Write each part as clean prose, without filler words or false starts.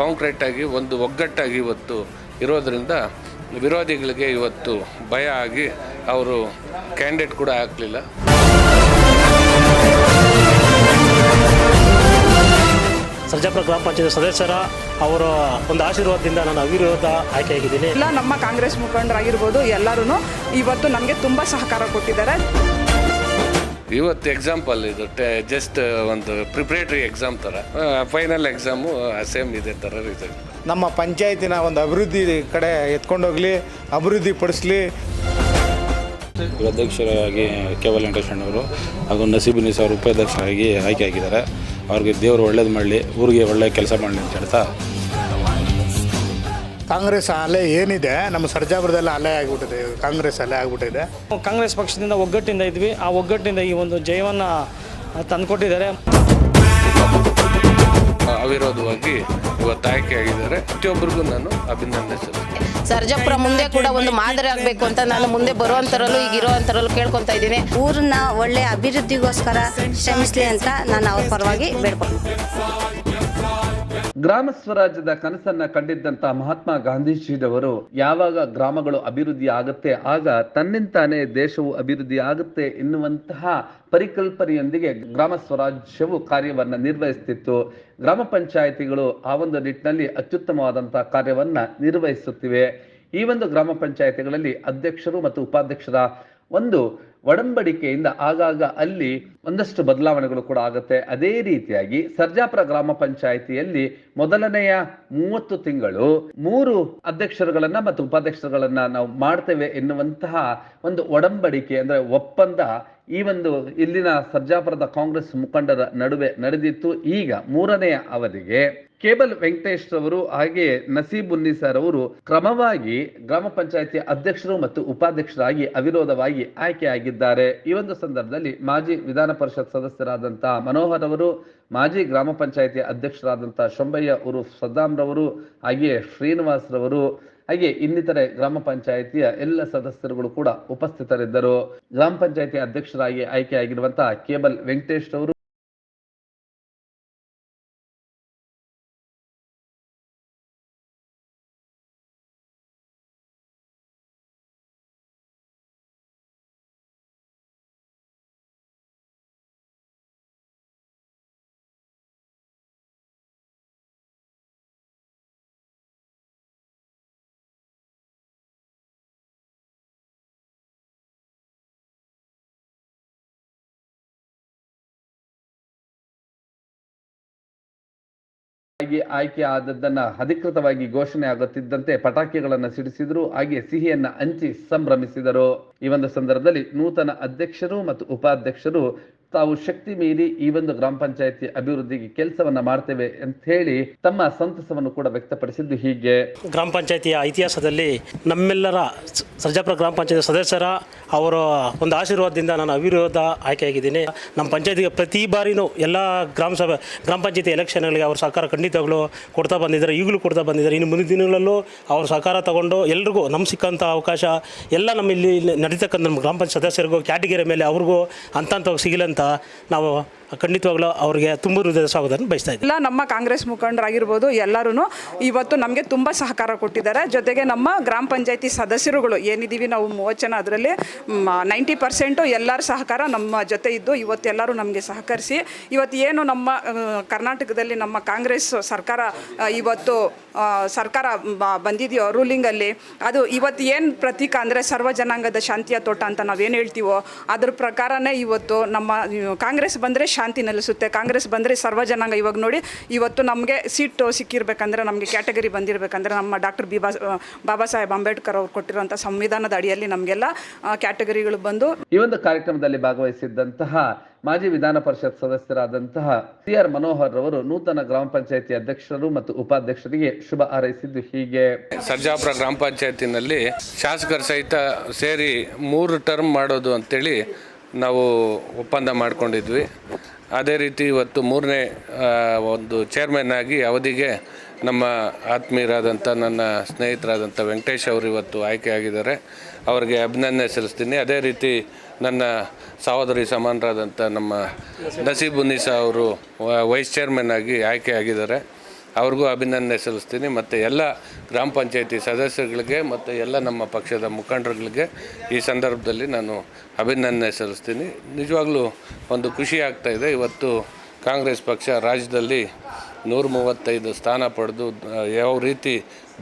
ಕಾಂಕ್ರೀಟಾಗಿ ಒಂದು ಒಗ್ಗಟ್ಟಾಗಿ ಇವತ್ತು ಇರೋದರಿಂದ ವಿರೋಧಿಗಳಿಗೆ ಇವತ್ತು ಭಯ ಆಗಿ ಅವರು ಕ್ಯಾಂಡಿಡೇಟ್ ಕೂಡ ಹಾಕಲಿಲ್ಲ. ಸರ್ಜಾಪುರ ಗ್ರಾಮ ಪಂಚಾಯತ್ ಸದಸ್ಯರ ಅವರ ಒಂದು ಆಶೀರ್ವಾದದಿಂದ ನಾನು ಅವಿರೋಧ ಆಯ್ಕೆಯಾಗಿದ್ದೀನಿ. ಎಲ್ಲ ನಮ್ಮ ಕಾಂಗ್ರೆಸ್ ಮುಖಂಡರಾಗಿರ್ಬೋದು ಎಲ್ಲರೂ ಇವತ್ತು ನಮಗೆ ತುಂಬ ಸಹಕಾರ ಕೊಟ್ಟಿದ್ದಾರೆ. ಇವತ್ತು ಎಕ್ಸಾಂಪಲ್ ಇದು ಜಸ್ಟ್ ಒಂದು ಪ್ರಿಪ್ರೇಟರಿ ಎಕ್ಸಾಮ್ ಥರ, ಫೈನಲ್ ಎಕ್ಸಾಮು ಸೇಮ್ ಇದೇ ಥರ ರಿಸಲ್ಟ್. ನಮ್ಮ ಪಂಚಾಯತಿನ ಒಂದು ಅಭಿವೃದ್ಧಿ ಕಡೆ ಎತ್ಕೊಂಡೋಗಲಿ, ಅಭಿವೃದ್ಧಿ ಪಡಿಸಲಿ. ಅಧ್ಯಕ್ಷರಾಗಿ ಕೇವಲ ವೆಂಕಟೇಶಣ್ಣ ಅವರು ಹಾಗೂ ನಸೀಬುನ್ನೀಸ್ ಅವರು ಉಪಾಧ್ಯಕ್ಷರಾಗಿ ಆಯ್ಕೆಯಾಗಿದ್ದಾರೆ. ಅವ್ರಿಗೆ ದೇವರು ಒಳ್ಳೇದು ಮಾಡಲಿ, ಊರಿಗೆ ಒಳ್ಳೆಯ ಕೆಲಸ ಮಾಡಲಿ ಅಂತ ಹೇಳ್ತಾ, ಕಾಂಗ್ರೆಸ್ ಅಲೆ ಏನಿದೆ ನಮ್ಮ ಸರ್ಜಾಪುರದಲ್ಲಿ ಅಲೆ ಆಗಿಬಿಟ್ಟಿದೆ, ಕಾಂಗ್ರೆಸ್ ಅಲೆ ಆಗಿಬಿಟ್ಟಿದೆ. ಕಾಂಗ್ರೆಸ್ ಪಕ್ಷದಿಂದ ಒಗ್ಗಟ್ಟಿಂದ ಇದ್ವಿ, ಆ ಒಗ್ಗಟ್ಟಿಂದ ಈ ಒಂದು ಜಯವನ್ನು ತಂದುಕೊಟ್ಟಿದ್ದಾರೆ. ಅವಿರೋಧವಾಗಿ ಇವತ್ತು ಆಯ್ಕೆಯಾಗಿದ್ದಾರೆ. ಪ್ರತಿಯೊಬ್ಬರಿಗೂ ನಾನು ಅಭಿನಂದಿಸುತ್ತೇನೆ. ಸರ್ಜಾಪುರ ಮುಂದೆ ಕೂಡ ಒಂದು ಮಾದರಿ ಆಗಬೇಕು ಅಂತ ನಾನು ಮುಂದೆ ಬರುವಂಥರಲ್ಲೂ ಈಗ ಇರೋವಂಥರಲ್ಲೂ ಕೇಳ್ಕೊತಾ ಇದ್ದೀನಿ. ಊರನ್ನ ಒಳ್ಳೆಯ ಅಭಿವೃದ್ಧಿಗೋಸ್ಕರ ಶ್ರಮಿಸಲಿ ಅಂತ ನಾನು ಅವ್ರ ಪರವಾಗಿ ಬೇಡ್ಕೊಳ್ತೀನಿ. ಗ್ರಾಮ ಸ್ವರಾಜ್ಯದ ಕನಸನ್ನ ಕಂಡಿದ್ದಂತಹ ಮಹಾತ್ಮ ಗಾಂಧೀಜಿಯವರು ಯಾವಾಗ ಗ್ರಾಮಗಳು ಅಭಿವೃದ್ಧಿ ಆಗುತ್ತೆ ಆಗ ತನ್ನಿಂತಾನೇ ದೇಶವು ಅಭಿವೃದ್ಧಿ ಆಗುತ್ತೆ ಎನ್ನುವಂತಹ ಪರಿಕಲ್ಪನೆಯೊಂದಿಗೆ ಗ್ರಾಮ ಸ್ವರಾಜ್ಯವು ಕಾರ್ಯವನ್ನ ನಿರ್ವಹಿಸುತ್ತಿತ್ತು. ಗ್ರಾಮ ಪಂಚಾಯಿತಿಗಳು ಆ ಒಂದು ನಿಟ್ಟಿನಲ್ಲಿ ಅತ್ಯುತ್ತಮವಾದಂತಹ ಕಾರ್ಯವನ್ನ ನಿರ್ವಹಿಸುತ್ತಿವೆ. ಈ ಒಂದು ಗ್ರಾಮ ಪಂಚಾಯಿತಿಗಳಲ್ಲಿ ಅಧ್ಯಕ್ಷರು ಮತ್ತು ಉಪಾಧ್ಯಕ್ಷರ ಒಂದು ಒಡಂಬಡಿಕೆಯಿಂದ ಆಗಾಗ ಅಲ್ಲಿ ಒಂದಷ್ಟು ಬದಲಾವಣೆಗಳು ಕೂಡ ಆಗುತ್ತೆ. ಅದೇ ರೀತಿಯಾಗಿ ಸರ್ಜಾಪುರ ಗ್ರಾಮ ಪಂಚಾಯಿತಿಯಲ್ಲಿ ಮೊದಲನೆಯ 30 ತಿಂಗಳು 3 ಅಧ್ಯಕ್ಷರುಗಳನ್ನ ಮತ್ತು ಉಪಾಧ್ಯಕ್ಷರುಗಳನ್ನ ನಾವು ಮಾಡ್ತೇವೆ ಎನ್ನುವಂತಹ ಒಂದು ಒಡಂಬಡಿಕೆ ಅಂದ್ರೆ ಒಪ್ಪಂದ ಈ ಒಂದು ಇಲ್ಲಿನ ಸರ್ಜಾಪುರದ ಕಾಂಗ್ರೆಸ್ ಮುಖಂಡರ ನಡುವೆ ನಡೆದಿತ್ತು. ಈಗ 3ನೇ ಅವಧಿಗೆ ಕೇಬಲ್ ವೆಂಕಟೇಶ್ ರವರು ಹಾಗೆ ನಸೀಬುನ್ನೀಸ್ ಅವರು ಕ್ರಮವಾಗಿ ಗ್ರಾಮ ಪಂಚಾಯಿತಿ ಅಧ್ಯಕ್ಷರು ಮತ್ತು ಉಪಾಧ್ಯಕ್ಷರಾಗಿ ಅವಿರೋಧವಾಗಿ ಆಯ್ಕೆಯಾಗಿದ್ದಾರೆ. ಈ ಒಂದು ಸಂದರ್ಭದಲ್ಲಿ ಮಾಜಿ ವಿಧಾನ ಪರಿಷತ್ ಸದಸ್ಯರಾದಂತಹ ಮನೋಹರ್ ಅವರು, ಮಾಜಿ ಗ್ರಾಮ ಪಂಚಾಯಿತಿ ಅಧ್ಯಕ್ಷರಾದಂತಹ ಶಂಭಯ್ಯ ಉರುಫ್ ಸದ್ದಾಂ ರವರು, ಹಾಗೆಯೇ ಶ್ರೀನಿವಾಸ್ ರವರು, ಹಾಗೆ ಇನ್ನಿತರೆ ಗ್ರಾಮ ಪಂಚಾಯಿತಿಯ ಎಲ್ಲ ಸದಸ್ಯರುಗಳು ಕೂಡ ಉಪಸ್ಥಿತರಿದ್ದರು. ಗ್ರಾಮ ಪಂಚಾಯಿತಿ ಅಧ್ಯಕ್ಷರಾಗಿ ಆಯ್ಕೆಯಾಗಿರುವಂತಹ ಕೇಬಲ್ ವೆಂಕಟೇಶ್ ಅವರು ಆಯ್ಕೆ ಆದದ್ದನ್ನ ಅಧಿಕೃತವಾಗಿ ಘೋಷಣೆ ಆಗುತ್ತಿದ್ದಂತೆ ಪಟಾಕಿಗಳನ್ನ ಸಿಡಿಸಿದ್ರು, ಹಾಗೆ ಸಿಹಿಯನ್ನ ಹಂಚಿ ಸಂಭ್ರಮಿಸಿದರು. ಈ ಒಂದು ಸಂದರ್ಭದಲ್ಲಿ ನೂತನ ಅಧ್ಯಕ್ಷರು ಮತ್ತು ಉಪಾಧ್ಯಕ್ಷರು ತಾವು ಶಕ್ತಿ ಮೀರಿ ಈ ಒಂದು ಗ್ರಾಮ ಪಂಚಾಯತಿ ಅಭಿವೃದ್ಧಿಗೆ ಕೆಲಸವನ್ನ ಮಾಡ್ತೇವೆ ಅಂತ ಹೇಳಿ ತಮ್ಮ ಸಂತಸವನ್ನು ಕೂಡ ವ್ಯಕ್ತಪಡಿಸಿದ್ದು ಹೀಗೆ. ಗ್ರಾಮ ಪಂಚಾಯತಿಯ ಇತಿಹಾಸದಲ್ಲಿ ನಮ್ಮೆಲ್ಲರ ಸರ್ಜಾಪುರ ಗ್ರಾಮ ಪಂಚಾಯತ್ ಸದಸ್ಯರ ಅವರ ಒಂದು ಆಶೀರ್ವಾದದಿಂದ ನಾನು ಅವಿರೋಧ ಆಯ್ಕೆಯಾಗಿದ್ದೀನಿ. ನಮ್ಮ ಪಂಚಾಯತಿಗೆ ಪ್ರತಿ ಬಾರಿನೂ ಎಲ್ಲ ಗ್ರಾಮ ಪಂಚಾಯತಿ ಎಲೆಕ್ಷನ್ಗಳಿಗೆ ಅವ್ರ ಸಹಕಾರ ಖಂಡಿತವಾಗ್ಲೂ ಕೊಡ್ತಾ ಬಂದಿದ್ದಾರೆ, ಈಗಲೂ ಕೊಡ್ತಾ ಬಂದಿದ್ದಾರೆ. ಇನ್ನು ಮುಂದಿನ ದಿನಗಳಲ್ಲೂ ಅವ್ರ ಸಹಕಾರ ತಗೊಂಡು ಎಲ್ರಿಗೂ ನಮ್ಗೆ ಸಿಕ್ಕಂಥ ಅವಕಾಶ ಎಲ್ಲ ನಮ್ಮ ಇಲ್ಲಿ ನಡೀತಕ್ಕಂಥ ನಮ್ಮ ಗ್ರಾಮ ಪಂಚಾಯತ್ ಸದಸ್ಯರಿಗೂ ಕ್ಯಾಟಗಿರಿ ಮೇಲೆ ಅವ್ರಿಗೂ ಅಂತ ಸಿಗಲಂತ ನಾವು ಖಂಡಿತವಾಗ್ಲೂ ಅವರಿಗೆ ತುಂಬ ಹೃದಯದ ಸ್ವಾಗತ ಬಯಸ್ತಾ ಇದ್ದೀವಿ. ಎಲ್ಲ ನಮ್ಮ ಕಾಂಗ್ರೆಸ್ ಮುಖಂಡರಾಗಿರ್ಬೋದು ಎಲ್ಲರೂ ಇವತ್ತು ನಮಗೆ ತುಂಬ ಸಹಕಾರ ಕೊಟ್ಟಿದ್ದಾರೆ. ಜೊತೆಗೆ ನಮ್ಮ ಗ್ರಾಮ ಪಂಚಾಯತಿ ಸದಸ್ಯರುಗಳು ಏನಿದ್ದೀವಿ ನಾವು 30 ಜನ, ಅದರಲ್ಲಿ 90% ಎಲ್ಲರ ಸಹಕಾರ ನಮ್ಮ ಜೊತೆ ಇದ್ದು ಇವತ್ತೆಲ್ಲರೂ ನಮಗೆ ಸಹಕರಿಸಿ ಇವತ್ತು ಏನು ನಮ್ಮ ಕರ್ನಾಟಕದಲ್ಲಿ ನಮ್ಮ ಕಾಂಗ್ರೆಸ್ ಸರ್ಕಾರ ಇವತ್ತು ಸರ್ಕಾರ ಬಂದಿದೆಯೋ ರೂಲಿಂಗಲ್ಲಿ, ಅದು ಇವತ್ತು ಏನು ಪ್ರತೀಕ ಅಂದರೆ ಸರ್ವ ಜನಾಂಗದ ಶಾಂತಿಯ ತೋಟ ಅಂತ ನಾವೇನು ಹೇಳ್ತೀವೋ ಅದ್ರ ಪ್ರಕಾರನೇ ಇವತ್ತು ನಮ್ಮ ಕಾಂಗ್ರೆಸ್ ಬಂದರೆ ಶಾಂತಿ ನೆಲೆಸುತ್ತೆ, ಕಾಂಗ್ರೆಸ್ ಬಂದರೆ ಸರ್ವ ಜನಾಂಗ. ಇವಾಗ ನೋಡಿ ಇವತ್ತು ನಮಗೆ ಸೀಟು ಸಿಕ್ಕಿರ್ಬೇಕಂದ್ರೆ, ನಮಗೆ ಕ್ಯಾಟಗರಿ ಬಂದಿರಬೇಕಂದ್ರೆ ನಮ್ಮ ಡಾಕ್ಟರ್ ಬಾಬಾ ಸಾಹೇಬ್ ಅಂಬೇಡ್ಕರ್ ಅವರು ಕೊಟ್ಟಿರುವಂಥ ಸಂವಿಧಾನದ ಅಡಿಯಲ್ಲಿ ನಮಗೆಲ್ಲ ಕ್ಯಾಟಗರಿಗಳು ಬಂದು. ಈ ಒಂದು ಕಾರ್ಯಕ್ರಮದಲ್ಲಿ ಭಾಗವಹಿಸಿದ್ದಂತಹ ಮಾಜಿ ವಿಧಾನ ಪರಿಷತ್ ಸದಸ್ಯರಾದಂತಹ CR ಮನೋಹರ್ ಅವರು ನೂತನ ಗ್ರಾಮ ಪಂಚಾಯತಿ ಅಧ್ಯಕ್ಷರು ಮತ್ತು ಉಪಾಧ್ಯಕ್ಷರಿಗೆ ಶುಭ ಹಾರೈಸಿದ್ದು ಹೀಗೆ. ಸರ್ಜಾಪುರ ಗ್ರಾಮ ಪಂಚಾಯತಿನಲ್ಲಿ ಶಾಸಕರ ಸಹಿತ ಸೇರಿ 3 ಟರ್ಮ್ ಮಾಡೋದು ಅಂತೇಳಿ ನಾವು ಒಪ್ಪಂದ ಮಾಡ್ಕೊಂಡಿದ್ವಿ. ಅದೇ ರೀತಿ ಇವತ್ತು 3ನೇ ಒಂದು ಚೇರ್ಮನ್ ಆಗಿ ಅವಧಿಗೆ ನಮ್ಮ ಆತ್ಮೀಯರಾದಂಥ ನನ್ನ ಸ್ನೇಹಿತರಾದಂಥ ವೆಂಕಟೇಶ್ ಅವರು ಇವತ್ತು ಆಯ್ಕೆಯಾಗಿದ್ದಾರೆ. ಅವರಿಗೆ ಅಭಿನಂದನೆ ಸಲ್ಲಿಸ್ತೀನಿ. ಅದೇ ರೀತಿ ನನ್ನ ಸಹೋದರಿ ಸಮಾನರಾದಂಥ ನಮ್ಮ ನಸೀಬುನ್ನೀಸ್ ಅವರು ವೈಸ್ ಚೇರ್ಮನ್ ಆಗಿ ಆಯ್ಕೆಯಾಗಿದ್ದಾರೆ. ಅವ್ರಿಗೂ ಅಭಿನಂದನೆ ಸಲ್ಲಿಸ್ತೀನಿ. ಮತ್ತು ಎಲ್ಲ ಗ್ರಾಮ ಪಂಚಾಯತಿ ಸದಸ್ಯರುಗಳಿಗೆ ಮತ್ತು ಎಲ್ಲ ನಮ್ಮ ಪಕ್ಷದ ಮುಖಂಡರುಗಳಿಗೆ ಈ ಸಂದರ್ಭದಲ್ಲಿ ನಾನು ಅಭಿನಂದನೆ ಸಲ್ಲಿಸ್ತೀನಿ. ನಿಜವಾಗ್ಲೂ ಒಂದು ಖುಷಿ ಆಗ್ತಾಯಿದೆ. ಇವತ್ತು ಕಾಂಗ್ರೆಸ್ ಪಕ್ಷ ರಾಜ್ಯದಲ್ಲಿ 135 ಸ್ಥಾನ ಪಡೆದು ಯಾವ ರೀತಿ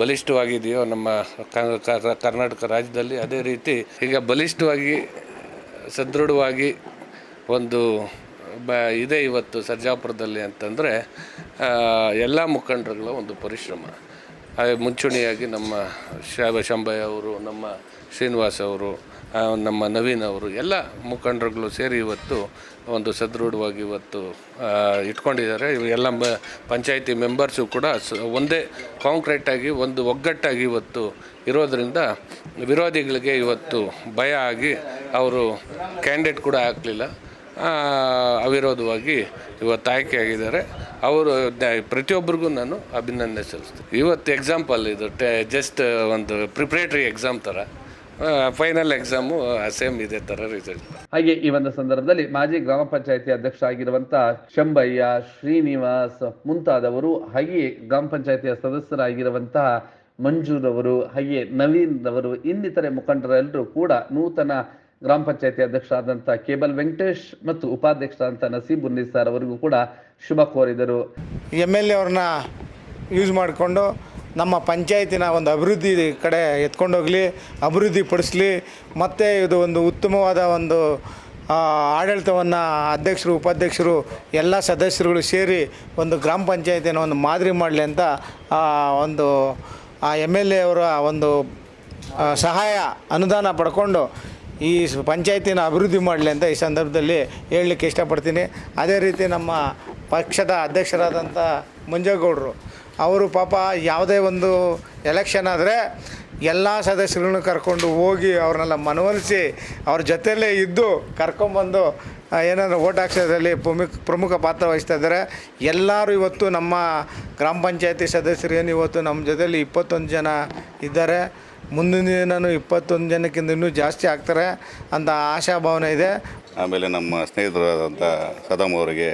ಬಲಿಷ್ಠವಾಗಿದೆಯೋ ನಮ್ಮ ಕರ್ನಾಟಕ ರಾಜ್ಯದಲ್ಲಿ, ಅದೇ ರೀತಿ ಈಗ ಬಲಿಷ್ಠವಾಗಿ ಸದೃಢವಾಗಿ ಒಂದು ಇದೆ ಇವತ್ತು ಸರ್ಜಾಪುರದಲ್ಲಿ ಅಂತಂದರೆ ಎಲ್ಲ ಮುಖಂಡರುಗಳ ಒಂದು ಪರಿಶ್ರಮ. ಮುಂಚೂಣಿಯಾಗಿ ನಮ್ಮ ಶಂಭಯ್ಯ ಅವರು, ನಮ್ಮ ಶ್ರೀನಿವಾಸ್ ಅವರು, ನಮ್ಮ ನವೀನ್ ಅವರು, ಎಲ್ಲ ಮುಖಂಡರುಗಳು ಸೇರಿ ಇವತ್ತು ಒಂದು ಸದೃಢವಾಗಿ ಇವತ್ತು ಇಟ್ಕೊಂಡಿದ್ದಾರೆ. ಎಲ್ಲ ಪಂಚಾಯಿತಿ ಮೆಂಬರ್ಸು ಕೂಡ ಒಂದೇ ಕಾಂಕ್ರೀಟಾಗಿ ಒಂದು ಒಗ್ಗಟ್ಟಾಗಿ ಇವತ್ತು ಇರೋದರಿಂದ ವಿರೋಧಿಗಳಿಗೆ ಇವತ್ತು ಭಯ ಆಗಿ ಅವರು ಕ್ಯಾಂಡಿಡೇಟ್ ಕೂಡ ಹಾಕಲಿಲ್ಲ, ಅವಿರೋಧವಾಗಿ ಇವತ್ತು ಆಯ್ಕೆಯಾಗಿದ್ದಾರೆ. ಅವರು ಪ್ರತಿಯೊಬ್ಬರಿಗೂ ನಾನು ಅಭಿನಂದನೆ ಸಲ್ಲಿಸ್ತೀನಿ. ಇವತ್ತು ಎಕ್ಸಾಂಪಲ್ ಇದು ಜಸ್ಟ್ ಒಂದು ಪ್ರಿಪ್ರೇಟರಿ ಎಕ್ಸಾಮ್ ಥರ, ಫೈನಲ್ ಎಕ್ಸಾಮು ಸೇಮ್ ಇದೇ ಥರ ರಿಸಲ್ಟ್. ಹಾಗೆ ಈ ಒಂದು ಸಂದರ್ಭದಲ್ಲಿ ಮಾಜಿ ಗ್ರಾಮ ಪಂಚಾಯತಿ ಅಧ್ಯಕ್ಷ ಆಗಿರುವಂತಹ ಶಂಭಯ್ಯ, ಶ್ರೀನಿವಾಸ್ ಮುಂತಾದವರು, ಹಾಗೆಯೇ ಗ್ರಾಮ ಪಂಚಾಯತಿಯ ಸದಸ್ಯರಾಗಿರುವಂತಹ ಮಂಜೂರವರು, ಹಾಗೆಯೇ ನವೀನ್ ಅವರು, ಇನ್ನಿತರೆ ಮುಖಂಡರೆಲ್ಲರೂ ಕೂಡ ನೂತನ ಗ್ರಾಮ ಪಂಚಾಯತಿ ಅಧ್ಯಕ್ಷರಾದಂಥ ಕೇಬಲ್ ವೆಂಕಟೇಶ್ ಮತ್ತು ಉಪಾಧ್ಯಕ್ಷರಾದಂಥ ನಸೀಬುನ್ನಿಸಾರ್ ಅವರಿಗೂ ಕೂಡ ಶುಭ ಕೋರಿದರು. MLA ಅವ್ರನ್ನ ಯೂಸ್ ಮಾಡಿಕೊಂಡು ನಮ್ಮ ಪಂಚಾಯತಿನ ಒಂದು ಅಭಿವೃದ್ಧಿ ಕಡೆ ಎತ್ಕೊಂಡೋಗಲಿ, ಅಭಿವೃದ್ಧಿ ಪಡಿಸಲಿ, ಮತ್ತು ಇದು ಒಂದು ಉತ್ತಮವಾದ ಒಂದು ಆಡಳಿತವನ್ನು ಅಧ್ಯಕ್ಷರು, ಉಪಾಧ್ಯಕ್ಷರು, ಎಲ್ಲ ಸದಸ್ಯರುಗಳು ಸೇರಿ ಒಂದು ಗ್ರಾಮ ಪಂಚಾಯತಿನ ಒಂದು ಮಾದರಿ ಮಾಡಲಿ ಅಂತ ಒಂದು MLA ಅವರ ಒಂದು ಸಹಾಯ ಅನುದಾನ ಪಡ್ಕೊಂಡು ಈ ಪಂಚಾಯತಿನ ಅಭಿವೃದ್ಧಿ ಮಾಡಲಿ ಅಂತ ಈ ಸಂದರ್ಭದಲ್ಲಿ ಹೇಳಲಿಕ್ಕೆ ಇಷ್ಟಪಡ್ತೀನಿ. ಅದೇ ರೀತಿ ನಮ್ಮ ಪಕ್ಷದ ಅಧ್ಯಕ್ಷರಾದಂಥ ಮಂಜೇಗೌಡರು ಅವರು ಪಾಪ ಯಾವುದೇ ಒಂದು ಎಲೆಕ್ಷನ್ ಆದರೆ ಎಲ್ಲ ಸದಸ್ಯರನ್ನು ಕರ್ಕೊಂಡು ಹೋಗಿ ಅವ್ರನ್ನೆಲ್ಲ ಮನವೊಲಿಸಿ ಅವ್ರ ಜೊತೆಯಲ್ಲೇ ಇದ್ದು ಕರ್ಕೊಂಬಂದು ಏನಾದರೂ ಓಟ್ ಹಾಕ್ಸೋದ್ರಲ್ಲಿ ಪ್ರಮುಖ ಪಾತ್ರ ವಹಿಸ್ತಾ ಇದ್ದಾರೆ. ಎಲ್ಲರೂ ಇವತ್ತು ನಮ್ಮ ಗ್ರಾಮ ಪಂಚಾಯತಿ ಸದಸ್ಯರೇನು ಇವತ್ತು ನಮ್ಮ ಜೊತೆಯಲ್ಲಿ 21 ಜನ ಇದ್ದಾರೆ. ಮುಂದಿನ ದಿನವೂ 21 ಜನಕ್ಕಿಂತ ಇನ್ನೂ ಜಾಸ್ತಿ ಆಗ್ತಾರೆ ಅಂತ ಆಶಾಭಾವನೆ ಇದೆ. ಆಮೇಲೆ ನಮ್ಮ ಸ್ನೇಹಿತರಾದಂಥ ಸದಾಮ್ ಅವರಿಗೆ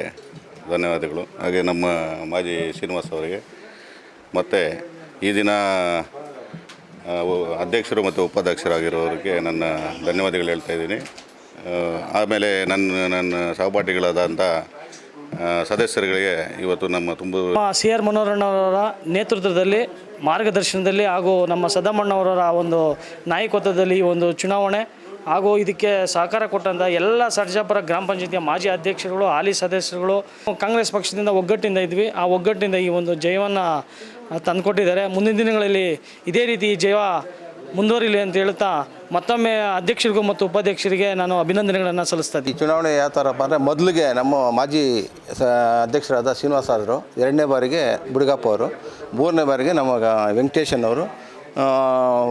ಧನ್ಯವಾದಗಳು. ಹಾಗೆ ನಮ್ಮ ಮಾಜಿ ಶ್ರೀನಿವಾಸ್ ಅವರಿಗೆ, ಮತ್ತು ಈ ದಿನ ಅಧ್ಯಕ್ಷರು ಮತ್ತು ಉಪಾಧ್ಯಕ್ಷರಾಗಿರೋರಿಗೆ ನನ್ನ ಧನ್ಯವಾದಗಳು ಹೇಳ್ತಾ ಇದ್ದೀನಿ. ಆಮೇಲೆ ನನ್ನ ಸಹಪಾಠಿಗಳಾದಂಥ ಸದಸ್ಯರುಗಳಿಗೆ ಇವತ್ತು ನಮ್ಮ CR ಮನೋಹರಣ್ಣವರ ನೇತೃತ್ವದಲ್ಲಿ, ಮಾರ್ಗದರ್ಶನದಲ್ಲಿ ಹಾಗೂ ನಮ್ಮ ಸದಾಮಣ್ಣವರ ಒಂದು ನಾಯಕತ್ವದಲ್ಲಿ ಈ ಒಂದು ಚುನಾವಣೆ ಹಾಗೂ ಇದಕ್ಕೆ ಸಹಕಾರ ಕೊಟ್ಟಂಥ ಎಲ್ಲ ಸರ್ಜಾಪುರ ಗ್ರಾಮ ಪಂಚಾಯತಿಯ ಮಾಜಿ ಅಧ್ಯಕ್ಷರುಗಳು, ಹಾಲಿ ಸದಸ್ಯರುಗಳು, ಕಾಂಗ್ರೆಸ್ ಪಕ್ಷದಿಂದ ಒಗ್ಗಟ್ಟಿಂದ ಇದ್ವಿ. ಆ ಒಗ್ಗಟ್ಟಿಂದ ಈ ಒಂದು ಜಯವನ್ನು ತಂದುಕೊಟ್ಟಿದ್ದಾರೆ. ಮುಂದಿನ ದಿನಗಳಲ್ಲಿ ಇದೇ ರೀತಿ ಈ ಜಯ ಮುಂದುವರಿಲಿ ಅಂತ ಹೇಳ್ತಾ ಮತ್ತೊಮ್ಮೆ ಅಧ್ಯಕ್ಷರಿಗೂ ಮತ್ತು ಉಪಾಧ್ಯಕ್ಷರಿಗೆ ನಾನು ಅಭಿನಂದನೆಗಳನ್ನು ಸಲ್ಲಿಸ್ತಾ ಇದ್ದೀನಿ. ಈ ಚುನಾವಣೆ ಯಾವ ಥರಪ್ಪ ಅಂದರೆ, ಮೊದಲಿಗೆ ನಮ್ಮ ಮಾಜಿ ಅಧ್ಯಕ್ಷರಾದ ಶ್ರೀನಿವಾಸ ಅವರು, 2ನೇ ಬಾರಿಗೆ ಬುಡುಗಪ್ಪ ಅವರು, 3ನೇ ಬಾರಿಗೆ ನಮ್ಮ ವೆಂಕಟೇಶನ್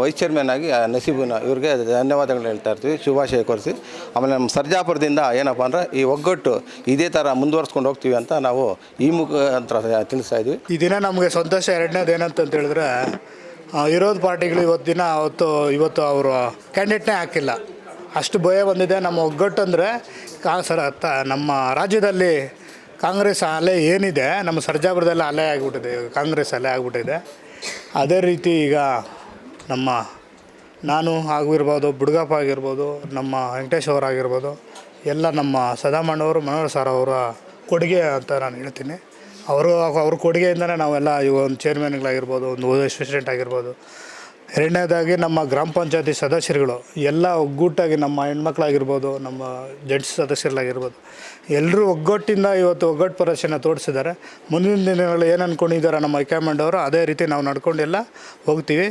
ವೈಸ್ ಚೇರ್ಮನ್ ಆಗಿ ನಸೀಬುನ ಇವ್ರಿಗೆ ಧನ್ಯವಾದಗಳು ಹೇಳ್ತಾ ಇರ್ತೀವಿ, ಶುಭಾಶಯ ಕೋರಿಸಿ. ಆಮೇಲೆ ನಮ್ಮ ಸರ್ಜಾಪುರದಿಂದ ಏನಪ್ಪ ಅಂದರೆ ಈ ಒಗ್ಗಟ್ಟು ಇದೇ ಥರ ಮುಂದುವರ್ಸ್ಕೊಂಡು ಹೋಗ್ತೀವಿ ಅಂತ ನಾವು ಈ ಮುಖಾಂತರ ತಿಳಿಸ್ತಾ ಇದ್ವಿ. ಈ ದಿನ ನಮಗೆ ಸಂತೋಷ. ಎರಡನೇದು ಏನಂತ ಹೇಳಿದ್ರೆ, ವಿರೋಧ ಪಾರ್ಟಿಗಳು ಇವತ್ತು ಅವರು ಕ್ಯಾಂಡಿಡೇಟ್ನೇ ಹಾಕಿಲ್ಲ, ಅಷ್ಟು ಭಯ ಬಂದಿದೆ. ನಮ್ಮ ಒಗ್ಗಟ್ಟು ಅಂದರೆ ನಮ್ಮ ರಾಜ್ಯದಲ್ಲಿ ಕಾಂಗ್ರೆಸ್ ಅಲೆ ಏನಿದೆ, ನಮ್ಮ ಸರ್ಜಾಪುರದಲ್ಲಿ ಅಲೆ ಆಗಿಬಿಟ್ಟಿದೆ, ಕಾಂಗ್ರೆಸ್ ಅಲೆ ಆಗಿಬಿಟ್ಟಿದೆ. ಅದೇ ರೀತಿ ಈಗ ನಾನು ಆಗಿರ್ಬೋದು, ಬುಡುಗಪ್ಪ ಆಗಿರ್ಬೋದು, ನಮ್ಮ ವೆಂಕಟೇಶ್ ಅವರಾಗಿರ್ಬೋದು, ಎಲ್ಲ ನಮ್ಮ ಸದಾಮಣ್ಣವರು, ಮನೋಹರ್ ಸರ್ ಅವರ ಕೊಡುಗೆ ಅಂತ ನಾನು ಹೇಳ್ತೀನಿ. ಅವ್ರ ಕೊಡುಗೆಯಿಂದನೇ ನಾವೆಲ್ಲ ಈಗ ಒಂದು ಚೇರ್ಮನ್ಗಳಾಗಿರ್ಬೋದು, ಒಂದು ವೈಸ್ ಪ್ರೆಸಿಡೆಂಟ್ ಆಗಿರ್ಬೋದು. ಎರಡನೇದಾಗಿ ನಮ್ಮ ಗ್ರಾಮ ಪಂಚಾಯತಿ ಸದಸ್ಯರುಗಳು ಎಲ್ಲ ಒಗ್ಗೂಟಾಗಿ, ನಮ್ಮ ಹೆಣ್ಮಕ್ಳಾಗಿರ್ಬೋದು, ನಮ್ಮ ಜೆಂಟ್ಸ್ ಸದಸ್ಯರಾಗಿರ್ಬೋದು, ಎಲ್ಲರೂ ಒಗ್ಗಟ್ಟಿಂದ ಇವತ್ತು ಒಗ್ಗಟ್ಟು ಪ್ರದರ್ಶನ ತೋರಿಸಿದ್ದಾರೆ. ಮುಂದಿನ ದಿನಗಳು ಏನು ಅಂದ್ಕೊಂಡಿದ್ದಾರೆ ನಮ್ಮ ಹೈಕಮಾಂಡ್ ಅವರು, ಅದೇ ರೀತಿ ನಾವು ನಡ್ಕೊಂಡೆಲ್ಲ ಹೋಗ್ತೀವಿ.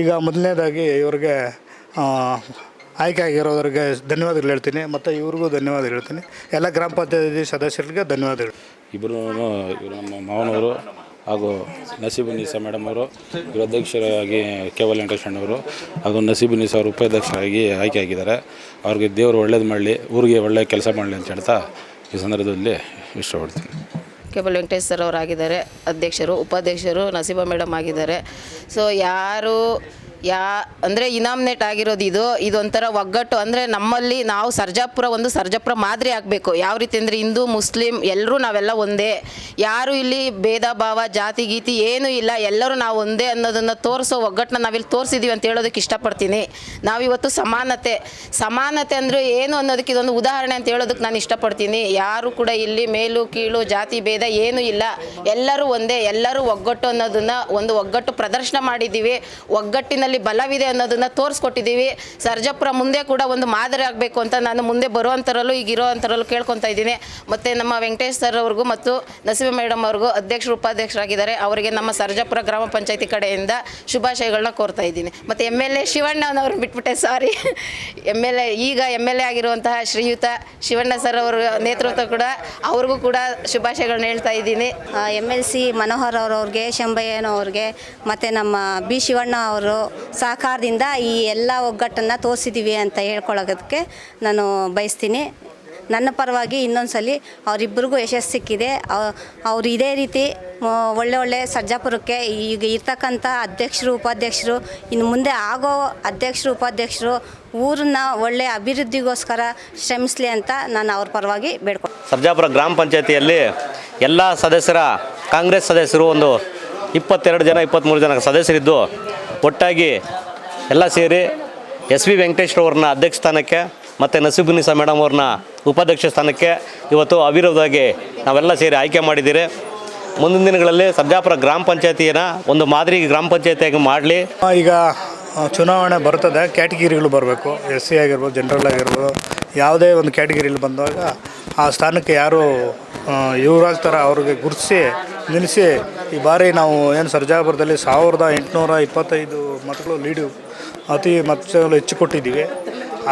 ಈಗ ಮೊದಲನೇದಾಗಿ ಇವ್ರಿಗೆ ಆಯ್ಕೆ ಆಗಿರೋರಿಗೆ ಧನ್ಯವಾದಗಳು ಹೇಳ್ತೀನಿ, ಮತ್ತು ಇವ್ರಿಗೂ ಧನ್ಯವಾದ ಹೇಳ್ತೀನಿ. ಎಲ್ಲ ಗ್ರಾಮ ಪಂಚಾಯತಿ ಸದಸ್ಯರಿಗೆ ಧನ್ಯವಾದಗಳು. ಇವರು ನಮ್ಮ ಮಾವನವರು ಹಾಗೂ ನಸೀಬುನ್ನಿಸಾ ಮೇಡಮ್ ಅವರು, ಇವರು ಅಧ್ಯಕ್ಷರಾಗಿ ಕೇಬಲ್ ವೆಂಕಟೇಶ್ ಅವರು ಹಾಗೂ ನಸೀಬುನ್ನಿಸಾ ಅವರು ಉಪಾಧ್ಯಕ್ಷರಾಗಿ ಆಯ್ಕೆಯಾಗಿದ್ದಾರೆ. ಅವ್ರಿಗೆ ದೇವರು ಒಳ್ಳೇದು ಮಾಡಲಿ, ಊರಿಗೆ ಒಳ್ಳೆಯ ಕೆಲಸ ಮಾಡಲಿ ಅಂತ ಹೇಳ್ತಾ ಈ ಸಂದರ್ಭದಲ್ಲಿ ಇಷ್ಟಪಡ್ತೀನಿ. ಕೇಬಲ್ ವೆಂಕಟೇಶ್ ಸರ್ ಅವರಾಗಿದ್ದಾರೆ ಅಧ್ಯಕ್ಷರು, ಉಪಾಧ್ಯಕ್ಷರು ನಸೀಬಾ ಮೇಡಮ್ ಆಗಿದ್ದಾರೆ. ಸೊ ಯಾರು ಅಂದರೆ ಇನಾಮಿನೇಟ್ ಆಗಿರೋದು ಇದೊಂಥರ ಒಗ್ಗಟ್ಟು. ಅಂದರೆ ನಮ್ಮಲ್ಲಿ ನಾವು ಸರ್ಜಾಪುರ ಮಾದರಿ ಆಗಬೇಕು. ಯಾವ ರೀತಿ ಅಂದರೆ ಹಿಂದೂ ಮುಸ್ಲಿಂ ಎಲ್ಲರೂ ನಾವೆಲ್ಲ ಒಂದೇ, ಯಾರು ಇಲ್ಲಿ ಭೇದ ಭಾವ ಜಾತಿ ಗೀತಿ ಏನೂ ಇಲ್ಲ, ಎಲ್ಲರೂ ನಾವು ಒಂದೇ ಅನ್ನೋದನ್ನು ತೋರಿಸೋ ಒಗ್ಗಟ್ಟನ್ನ ನಾವಿಲ್ಲಿ ತೋರಿಸಿದ್ದೀವಿ ಅಂತ ಹೇಳೋದಕ್ಕೆ ಇಷ್ಟಪಡ್ತೀನಿ. ನಾವಿವತ್ತು ಸಮಾನತೆ ಅಂದರೆ ಏನು ಅನ್ನೋದಕ್ಕೆ ಇದೊಂದು ಉದಾಹರಣೆ ಅಂತ ಹೇಳೋದಕ್ಕೆ ನಾನು ಇಷ್ಟಪಡ್ತೀನಿ. ಯಾರು ಕೂಡ ಇಲ್ಲಿ ಮೇಲು ಕೀಳು ಜಾತಿ ಭೇದ ಏನೂ ಇಲ್ಲ, ಎಲ್ಲರೂ ಒಂದೇ, ಎಲ್ಲರೂ ಒಗ್ಗಟ್ಟು ಅನ್ನೋದನ್ನು ಒಂದು ಒಗ್ಗಟ್ಟು ಪ್ರದರ್ಶನ ಮಾಡಿದ್ದೀವಿ. ಒಗ್ಗಟ್ಟಿನಲ್ಲಿ ಬಲವಿದೆ ಅನ್ನೋದನ್ನ ತೋರಿಸ್ಕೊಟ್ಟಿದ್ದೀವಿ. ಸರ್ಜಾಪುರ ಮುಂದೆ ಕೂಡ ಒಂದು ಮಾದರಿ ಆಗಬೇಕು ಅಂತ ನಾನು ಮುಂದೆ ಬರುವಂಥರಲ್ಲೂ ಈಗಿರೋ ಅಂಥರಲ್ಲೂ ಕೇಳ್ಕೊತಾ ಇದ್ದೀನಿ. ಮತ್ತು ನಮ್ಮ ವೆಂಕಟೇಶ್ ಸರ್ ಅವ್ರಿಗೂ ಮತ್ತು ನಸೀಬಾ ಮೇಡಮ್ ಅವ್ರಿಗೂ ಅಧ್ಯಕ್ಷರು ಉಪಾಧ್ಯಕ್ಷರಾಗಿದ್ದಾರೆ, ಅವರಿಗೆ ನಮ್ಮ ಸರ್ಜಾಪುರ ಗ್ರಾಮ ಪಂಚಾಯತಿ ಕಡೆಯಿಂದ ಶುಭಾಶಯಗಳನ್ನ ಕೋರ್ತಾ ಇದ್ದೀನಿ. ಮತ್ತು MLA ಶಿವಣ್ಣನವ್ರು ಬಿಟ್ಬಿಟ್ಟೆ, ಸಾರಿ, ಈಗ MLA ಆಗಿರುವಂತಹ ಶ್ರೀಯುತ ಶಿವಣ್ಣ ಸರ್ ಅವರ ನೇತೃತ್ವ ಕೂಡ ಅವ್ರಿಗೂ ಕೂಡ ಶುಭಾಶಯಗಳನ್ನ ಹೇಳ್ತಾ ಇದ್ದೀನಿ. MLC ಮನೋಹರ್ ಅವ್ರಿಗೆ, ಶಂಭಯ್ಯನವ್ರಿಗೆ ಮತ್ತು ನಮ್ಮ B ಶಿವಣ್ಣ ಅವರು ಸಹಕಾರದಿಂದ ಈ ಎಲ್ಲ ಒಗ್ಗಟ್ಟನ್ನು ತೋರಿಸಿದ್ದೀವಿ ಅಂತ ಹೇಳ್ಕೊಳ್ಳೋದಕ್ಕೆ ನಾನು ಬಯಸ್ತೀನಿ. ನನ್ನ ಪರವಾಗಿ ಇನ್ನೊಂದು ಸಲ ಅವರಿಬ್ಬರಿಗೂ ಯಶಸ್ಸು ಸಿಕ್ಕಿದೆ. ಅವರು ಇದೇ ರೀತಿ ಒಳ್ಳೆ ಸರ್ಜಾಪುರಕ್ಕೆ ಈಗ ಇರ್ತಕ್ಕಂಥ ಅಧ್ಯಕ್ಷರು ಉಪಾಧ್ಯಕ್ಷರು, ಇನ್ನು ಮುಂದೆ ಆಗೋ ಅಧ್ಯಕ್ಷರು ಉಪಾಧ್ಯಕ್ಷರು ಊರನ್ನ ಒಳ್ಳೆಯ ಅಭಿವೃದ್ಧಿಗೋಸ್ಕರ ಶ್ರಮಿಸಲಿ ಅಂತ ನಾನು ಅವ್ರ ಪರವಾಗಿ ಬೇಡ್ಕೊಳ್ತೀನಿ. ಸರ್ಜಾಪುರ ಗ್ರಾಮ ಪಂಚಾಯತಿಯಲ್ಲಿ ಎಲ್ಲ ಕಾಂಗ್ರೆಸ್ ಸದಸ್ಯರು ಒಂದು 23 ಜನ ಸದಸ್ಯರಿದ್ದು ಒಟ್ಟಾಗಿ ಎಲ್ಲ ಸೇರಿ SV ವೆಂಕಟೇಶ್ವರವ್ರನ್ನ ಅಧ್ಯಕ್ಷ ಸ್ಥಾನಕ್ಕೆ ಮತ್ತು ನಸೀಬುನ್ನಿಸಾ ಮೇಡಮ್ ಅವ್ರನ್ನ ಉಪಾಧ್ಯಕ್ಷ ಸ್ಥಾನಕ್ಕೆ ಇವತ್ತು ಅವಿರೋಧವಾಗಿ ನಾವೆಲ್ಲ ಸೇರಿ ಆಯ್ಕೆ ಮಾಡಿದ್ದೀರಿ. ಮುಂದಿನ ದಿನಗಳಲ್ಲಿ ಸರ್ಜಾಪುರ ಗ್ರಾಮ ಪಂಚಾಯತಿಯನ್ನು ಒಂದು ಮಾದರಿ ಗ್ರಾಮ ಪಂಚಾಯತಿಯಾಗಿ ಮಾಡಲಿ. ಈಗ ಚುನಾವಣೆ ಬರ್ತದೆ, ಕ್ಯಾಟಗಿರಿಗಳು ಬರಬೇಕು, SC ಆಗಿರ್ಬೋದು, ಜನರಲ್ ಆಗಿರ್ಬೋದು, ಯಾವುದೇ ಒಂದು ಕ್ಯಾಟಗಿರಿಲಿ ಬಂದಾಗ ಆ ಸ್ಥಾನಕ್ಕೆ ಯಾರು ಇವರಾಗ್ತಾರೆ ಅವ್ರಿಗೆ ಗುರುತಿಸಿ ನಿಲ್ಲಿಸಿ ಈ ಬಾರಿ ನಾವು ಏನು ಸರ್ಜಾಪುರದಲ್ಲಿ 1825 ಮತಗಳು ಲೀಡು ಅತಿ ಮತಗಳು ಹೆಚ್ಚು ಕೊಟ್ಟಿದ್ದೀವಿ.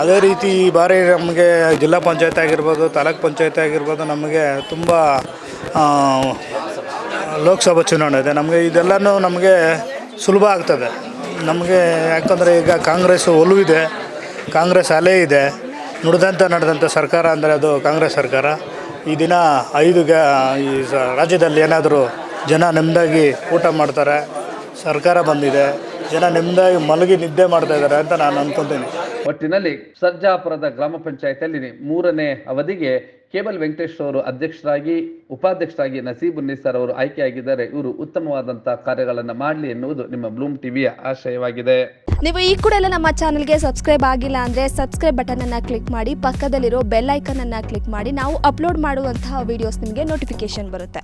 ಅದೇ ರೀತಿ ಈ ಬಾರಿ ನಮಗೆ ಜಿಲ್ಲಾ ಪಂಚಾಯತ್ ಆಗಿರ್ಬೋದು, ತಾಲೂಕ್ ಪಂಚಾಯತ್ ಆಗಿರ್ಬೋದು, ನಮಗೆ ತುಂಬ ಲೋಕಸಭಾ ಚುನಾವಣೆ ಇದೆ. ಇದೆಲ್ಲನೂ ನಮಗೆ ಸುಲಭ ಆಗ್ತದೆ ನಮಗೆ. ಯಾಕಂದರೆ ಈಗ ಕಾಂಗ್ರೆಸ್ ಒಲವಿದೆ, ಕಾಂಗ್ರೆಸ್ ಅಲೆ ಇದೆ. ನಡೆದಂಥ ಸರ್ಕಾರ ಅಂದರೆ ಅದು ಕಾಂಗ್ರೆಸ್ ಸರ್ಕಾರ. ಈ ದಿನ ಈ ರಾಜ್ಯದಲ್ಲಿ ಏನಾದರೂ ಜನ ನೆಮ್ಮದಾಗಿ ಊಟ ಮಾಡ್ತಾರೆ, ಸರ್ಕಾರ ಬಂದಿದೆ, ಜನ ನೆಮ್ಮದಾಗಿ ಮಲಗಿ ನಿದ್ದೆ ಮಾಡ್ತಾ ಇದ್ದಾರೆ ಅಂತ ನಾನು ಅನ್ಕೊತೀನಿ. ಒಟ್ಟಿನಲ್ಲಿ ಸರ್ಜಾಪುರದ ಗ್ರಾಮ ಪಂಚಾಯತಿಯಲ್ಲಿ 3ನೇ ಅವಧಿಗೆ ಕೇಬಲ್ ವೆಂಕಟೇಶ್ ಅವರು ಅಧ್ಯಕ್ಷರಾಗಿ, ಉಪಾಧ್ಯಕ್ಷರಾಗಿ ನಸೀಬುನ್ನಿಸಾ ಅವರು ಆಯ್ಕೆಯಾಗಿದ್ದಾರೆ. ಇವರು ಉತ್ತಮವಾದಂತಹ ಕಾರ್ಯಗಳನ್ನು ಮಾಡಲಿ ಎನ್ನುವುದು ನಿಮ್ಮ ಬ್ಲೂಮ್ ಟಿವಿಯ ಆಶಯವಾಗಿದೆ. ನೀವು ಈ ಕೂಡ ಎಲ್ಲ ನಮ್ಮ ಚಾನಲ್ಗೆ ಸಬ್ಸ್ಕ್ರೈಬ್ ಆಗಿಲ್ಲ ಅಂದರೆ ಸಬ್ಸ್ಕ್ರೈಬ್ ಬಟನ್ ಅನ್ನು ಕ್ಲಿಕ್ ಮಾಡಿ, ಪಕ್ಕದಲ್ಲಿರೋ ಬೆಲ್ ಐಕನ್ ಅನ್ನು ಕ್ಲಿಕ್ ಮಾಡಿ. ನಾವು ಅಪ್ಲೋಡ್ ಮಾಡುವಂತಹ ವಿಡಿಯೋಸ್ ನಿಮಗೆ ನೋಟಿಫಿಕೇಶನ್ ಬರುತ್ತೆ.